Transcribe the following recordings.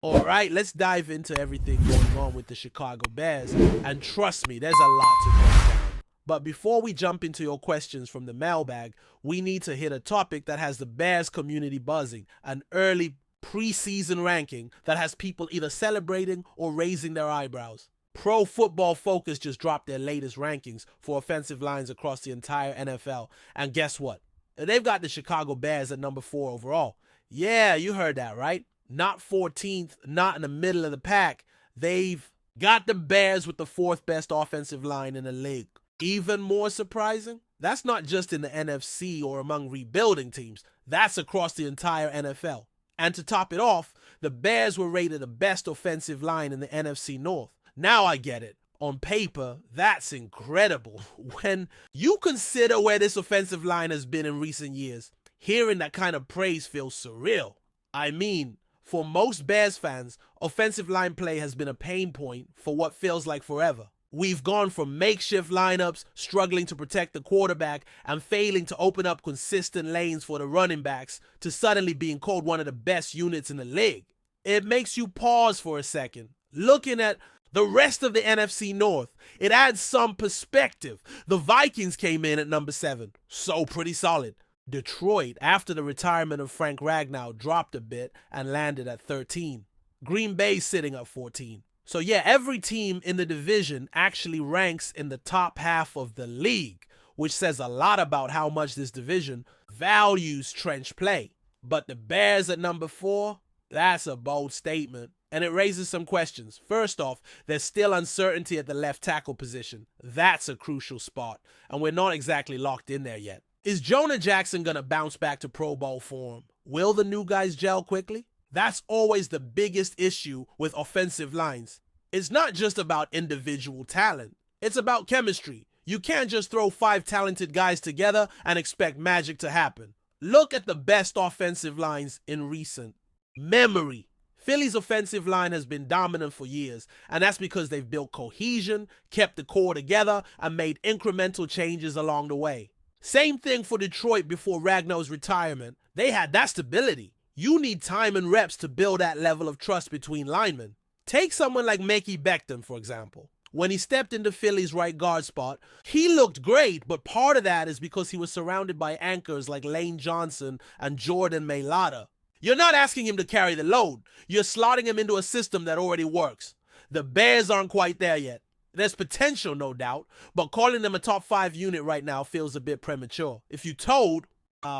All right, let's dive into everything going on with the Chicago Bears. And trust me, there's a lot to break down. But before we jump into your questions from the mailbag, we need to hit a topic that has the Bears community buzzing, an early preseason ranking that has people either celebrating or raising their eyebrows. Pro Football Focus just dropped their latest rankings for offensive lines across the entire NFL. And guess what? They've got the Chicago Bears at number 4 overall. Yeah, you heard that, right? Not 14th, not in the middle of the pack. They've got the Bears with the 4th best offensive line in the league. Even more surprising, that's not just in the NFC or among rebuilding teams. That's across the entire NFL. And to top it off, the Bears were rated the best offensive line in the NFC North. Now I get it. On paper, that's incredible. When you consider where this offensive line has been in recent years, hearing that kind of praise feels surreal. I mean, for most Bears fans, offensive line play has been a pain point for what feels like forever. We've gone from makeshift lineups, struggling to protect the quarterback, and failing to open up consistent lanes for the running backs, to suddenly being called one of the best units in the league. It makes you pause for a second. Looking at the rest of the NFC North, it adds some perspective. The Vikings came in at number 7, so pretty solid. Detroit, after the retirement of Frank Ragnow, dropped a bit and landed at 13. Green Bay sitting at 14. So yeah, every team in the division actually ranks in the top half of the league, which says a lot about how much this division values trench play. But the Bears at number 4, that's a bold statement. And it raises some questions. First off, there's still uncertainty at the left tackle position. That's a crucial spot, and we're not exactly locked in there yet. Is Jonah Jackson going to bounce back to Pro Bowl form? Will the new guys gel quickly? That's always the biggest issue with offensive lines. It's not just about individual talent. It's about chemistry. You can't just throw 5 talented guys together and expect magic to happen. Look at the best offensive lines in recent memory. Philly's offensive line has been dominant for years, and that's because they've built cohesion, kept the core together, and made incremental changes along the way. Same thing for Detroit before Ragnow's retirement. They had that stability. You need time and reps to build that level of trust between linemen. Take someone like Mekhi Becton, for example. When he stepped into Philly's right guard spot, he looked great, but part of that is because he was surrounded by anchors like Lane Johnson and Jordan Mailata. You're not asking him to carry the load. You're slotting him into a system that already works. The Bears aren't quite there yet. There's potential, no doubt, but calling them a top 5 unit right now feels a bit premature. If you told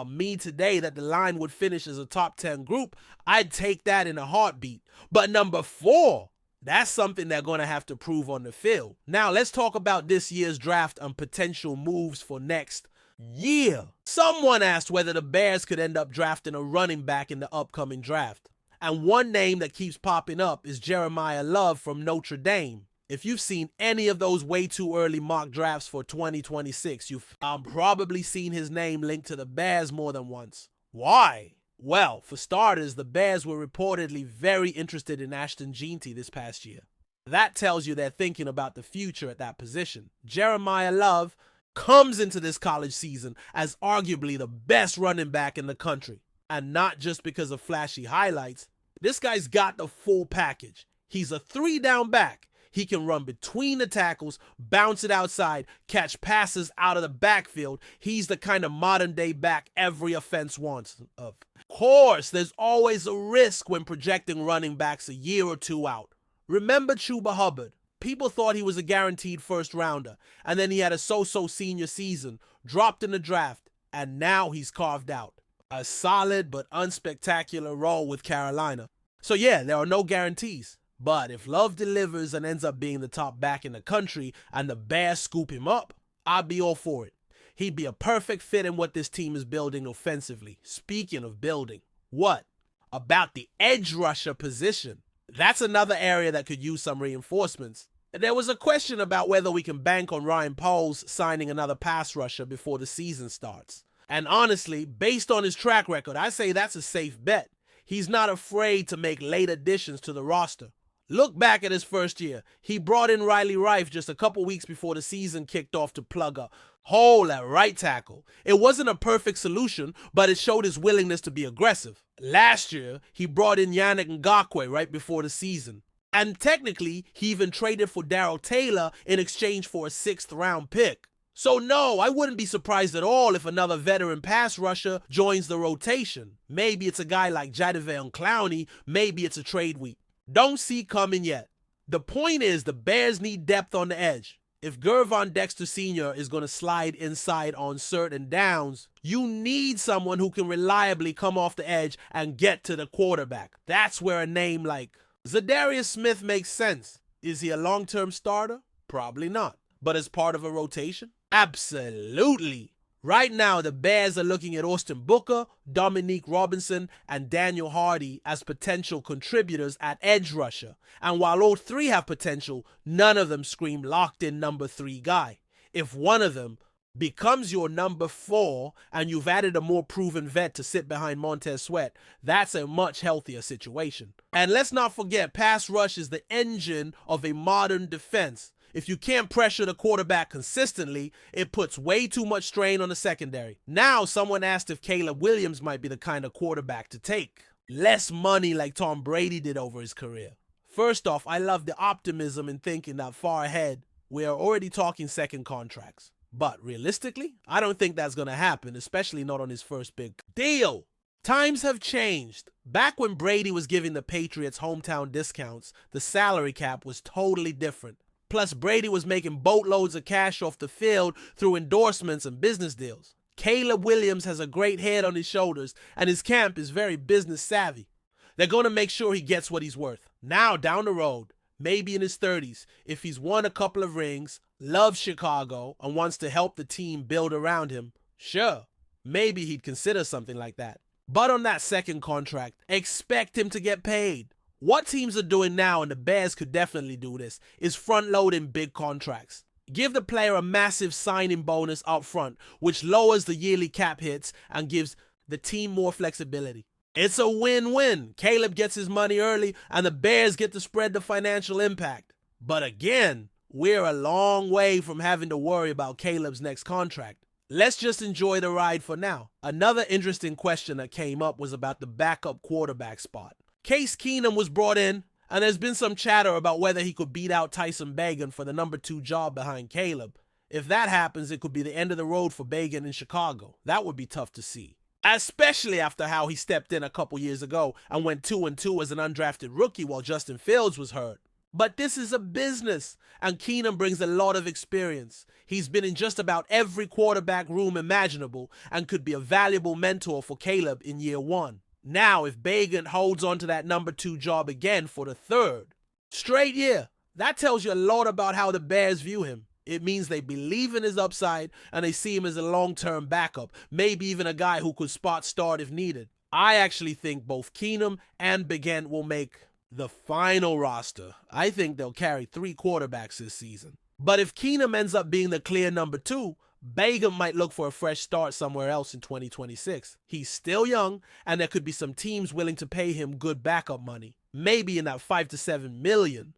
me today that the line would finish as a top 10 group, I'd take that in a heartbeat. But number 4, that's something they're going to have to prove on the field. Now, let's talk about this year's draft and potential moves for next year. Someone asked whether the Bears could end up drafting a running back in the upcoming draft. And one name that keeps popping up is Jeremiah Love from Notre Dame. If you've seen any of those way too early mock drafts for 2026, you've probably seen his name linked to the Bears more than once. Why? Well, for starters, the Bears were reportedly very interested in Ashton Jeanty this past year. That tells you they're thinking about the future at that position. Jeremiah Love comes into this college season as arguably the best running back in the country. And not just because of flashy highlights. This guy's got the full package. He's a 3-down back. He can run between the tackles, bounce it outside, catch passes out of the backfield. He's the kind of modern-day back every offense wants of. Of course, there's always a risk when projecting running backs a year or 2 out. Remember Chuba Hubbard? People thought he was a guaranteed first-rounder, and then he had a so-so senior season, dropped in the draft, and now he's carved out. A solid but unspectacular role with Carolina. So yeah, there are no guarantees. But if Love delivers and ends up being the top back in the country and the Bears scoop him up, I'd be all for it. He'd be a perfect fit in what this team is building offensively. Speaking of building, what about the edge rusher position? That's another area that could use some reinforcements. There was a question about whether we can bank on Ryan Poles signing another pass rusher before the season starts. And honestly, based on his track record, I say that's a safe bet. He's not afraid to make late additions to the roster. Look back at his first year. He brought in Riley Rife just a couple weeks before the season kicked off to plug a hole at right tackle. It wasn't a perfect solution, but it showed his willingness to be aggressive. Last year, he brought in Yannick Ngakoue right before the season. And technically, he even traded for Darrell Taylor in exchange for a 6th-round pick. So no, I wouldn't be surprised at all if another veteran pass rusher joins the rotation. Maybe it's a guy like Jadeveon Clowney, maybe it's a trade we don't see coming yet. The point is the Bears need depth on the edge. If Gervon Dexter Sr. is going to slide inside on certain downs, you need someone who can reliably come off the edge and get to the quarterback. That's where a name like Zadarius Smith makes sense. Is he a long-term starter? Probably not. But as part of a rotation? Absolutely. Right now, the Bears are looking at Austin Booker, Dominique Robinson, and Daniel Hardy as potential contributors at edge rusher. And while all three have potential, none of them scream locked-in number 3 guy. If one of them becomes your number 4 and you've added a more proven vet to sit behind Montez Sweat, that's a much healthier situation. And let's not forget, pass rush is the engine of a modern defense. If you can't pressure the quarterback consistently, it puts way too much strain on the secondary. Now, someone asked if Caleb Williams might be the kind of quarterback to take. Less money like Tom Brady did over his career. First off, I love the optimism in thinking that far ahead, we are already talking second contracts. But realistically, I don't think that's going to happen, especially not on his first big deal. Times have changed. Back when Brady was giving the Patriots hometown discounts, the salary cap was totally different. Plus, Brady was making boatloads of cash off the field through endorsements and business deals. Caleb Williams has a great head on his shoulders, and his camp is very business savvy. They're going to make sure he gets what he's worth. Now, down the road, maybe in his 30s, if he's won a couple of rings, loves Chicago, and wants to help the team build around him, sure, maybe he'd consider something like that. But on that second contract, expect him to get paid. What teams are doing now, and the Bears could definitely do this, is front-loading big contracts. Give the player a massive signing bonus up front, which lowers the yearly cap hits and gives the team more flexibility. It's a win-win. Caleb gets his money early, and the Bears get to spread the financial impact. But again, we're a long way from having to worry about Caleb's next contract. Let's just enjoy the ride for now. Another interesting question that came up was about the backup quarterback spot. Case Keenum was brought in, and there's been some chatter about whether he could beat out Tyson Bagent for the number 2 job behind Caleb. If that happens, it could be the end of the road for Bagent in Chicago. That would be tough to see, especially after how he stepped in a couple years ago and went 2-2 as an undrafted rookie while Justin Fields was hurt. But this is a business, and Keenum brings a lot of experience. He's been in just about every quarterback room imaginable and could be a valuable mentor for Caleb in year 1. Now, if Bagent holds on to that number 2 job again for the 3rd straight year, that tells you a lot about how the Bears view him. It means they believe in his upside and they see him as a long-term backup, maybe even a guy who could spot start if needed. I actually think both Keenum and Bagent will make the final roster. I think they'll carry 3 quarterbacks this season. But if Keenum ends up being the clear number 2, Bagent might look for a fresh start somewhere else in 2026. He's still young, and there could be some teams willing to pay him good backup money, maybe in that $5 to $7 million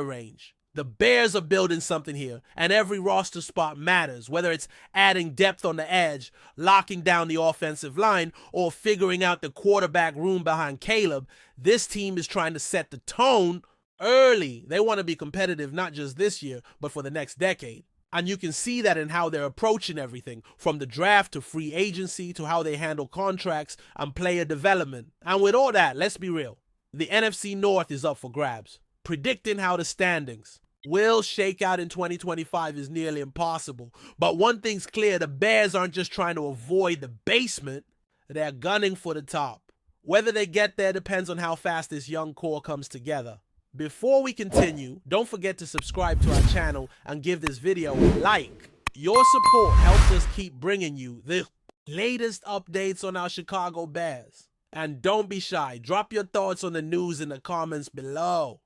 range. The Bears are building something here, and every roster spot matters, whether it's adding depth on the edge, locking down the offensive line, or figuring out the quarterback room behind Caleb. This team is trying to set the tone early. They want to be competitive not just this year, but for the next decade. And you can see that in how they're approaching everything, from the draft to free agency to how they handle contracts and player development. And with all that, let's be real. The NFC North is up for grabs. Predicting how the standings will shake out in 2025 is nearly impossible. But one thing's clear, the Bears aren't just trying to avoid the basement. They're gunning for the top. Whether they get there depends on how fast this young core comes together. Before we continue, don't forget to subscribe to our channel and give this video a like. Your support helps us keep bringing you the latest updates on our Chicago Bears. And don't be shy, drop your thoughts on the news in the comments below.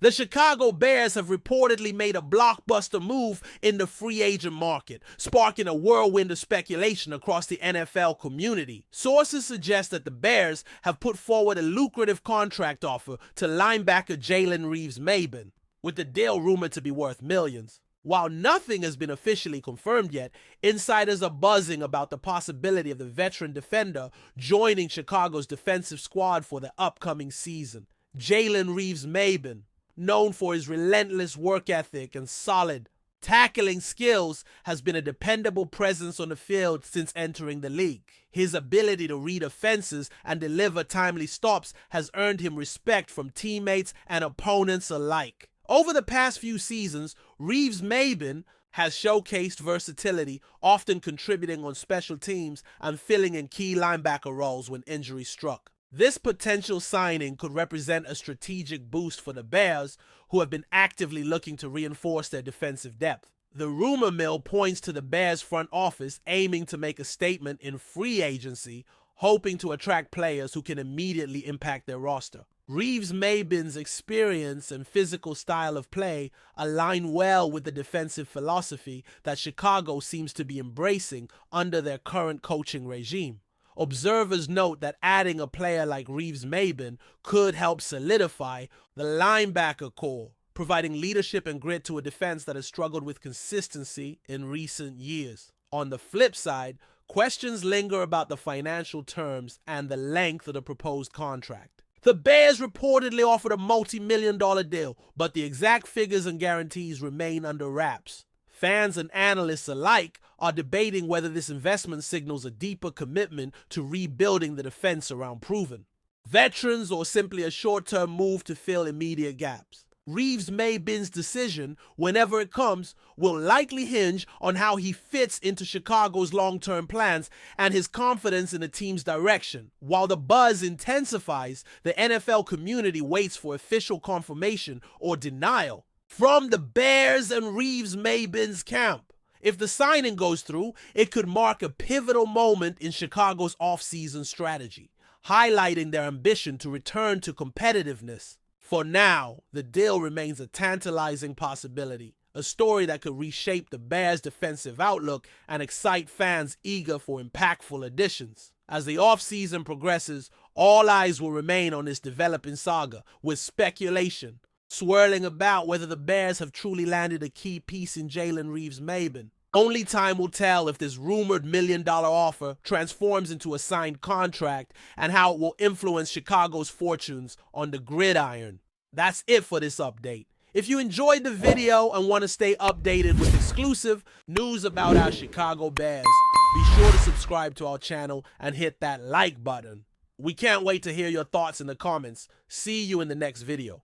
The Chicago Bears have reportedly made a blockbuster move in the free agent market, sparking a whirlwind of speculation across the NFL community. Sources suggest that the Bears have put forward a lucrative contract offer to linebacker Jaylen Reeves-Maybin, with the deal rumored to be worth millions. While nothing has been officially confirmed yet, insiders are buzzing about the possibility of the veteran defender joining Chicago's defensive squad for the upcoming season. Jaylen Reeves-Maybin, known for his relentless work ethic and solid tackling skills, has been a dependable presence on the field since entering the league. His ability to read offenses and deliver timely stops has earned him respect from teammates and opponents alike. Over the past few seasons, Reeves-Maybin has showcased versatility, often contributing on special teams and filling in key linebacker roles when injury struck. This potential signing could represent a strategic boost for the Bears, who have been actively looking to reinforce their defensive depth. The rumor mill points to the Bears front office aiming to make a statement in free agency, hoping to attract players who can immediately impact their roster. Reeves-Maybin's experience and physical style of play align well with the defensive philosophy that Chicago seems to be embracing under their current coaching regime. Observers note that adding a player like Reeves-Maybin could help solidify the linebacker core, providing leadership and grit to a defense that has struggled with consistency in recent years. On the flip side, questions linger about the financial terms and the length of the proposed contract. The Bears reportedly offered a multi-million-dollar deal, but the exact figures and guarantees remain under wraps. Fans and analysts alike are debating whether this investment signals a deeper commitment to rebuilding the defense around proven veterans or simply a short-term move to fill immediate gaps. Reeves-Maybin's decision, whenever it comes, will likely hinge on how he fits into Chicago's long-term plans and his confidence in the team's direction. While the buzz intensifies, the NFL community waits for official confirmation or denial from the Bears and Reeves-Maybin's camp. If the signing goes through, it could mark a pivotal moment in Chicago's offseason strategy, highlighting their ambition to return to competitiveness. For now, the deal remains a tantalizing possibility, a story that could reshape the Bears' defensive outlook and excite fans eager for impactful additions. As the offseason progresses, all eyes will remain on this developing saga, with speculation swirling about whether the Bears have truly landed a key piece in Jaylen Reeves-Maybin. Only time will tell if this rumored million-dollar offer transforms into a signed contract and how it will influence Chicago's fortunes on the gridiron. That's it for this update. If you enjoyed the video and want to stay updated with exclusive news about our Chicago Bears, be sure to subscribe to our channel and hit that like button. We can't wait to hear your thoughts in the comments. See you in the next video.